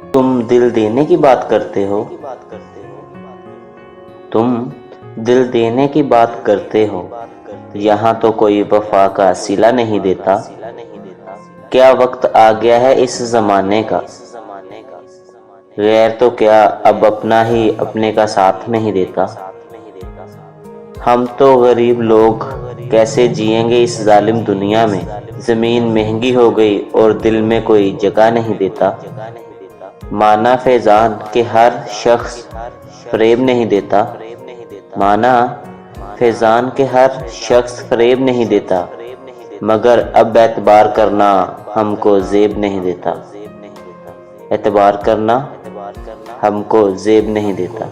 तुम दिल देने की बात करते हो। तुम दिल देने की बात करते हो। यहाँ तो कोई वफा का सिला नहीं देता। क्या वक्त आ गया है इस जमाने का। गैर तो क्या अब अपना ही अपने का साथ नहीं देता। हम तो गरीब लोग कैसे जिएंगे इस जालिम दुनिया में। जमीन महंगी हो गई और दिल में कोई जगह नहीं देता। माना फैजान के हर शख्स फरेब नहीं देता। माना फैजान के हर शख्स फरेब नहीं देता। मगर अब एतबार करना हमको जेब नहीं देता। एतबार करना हमको जेब नहीं देता।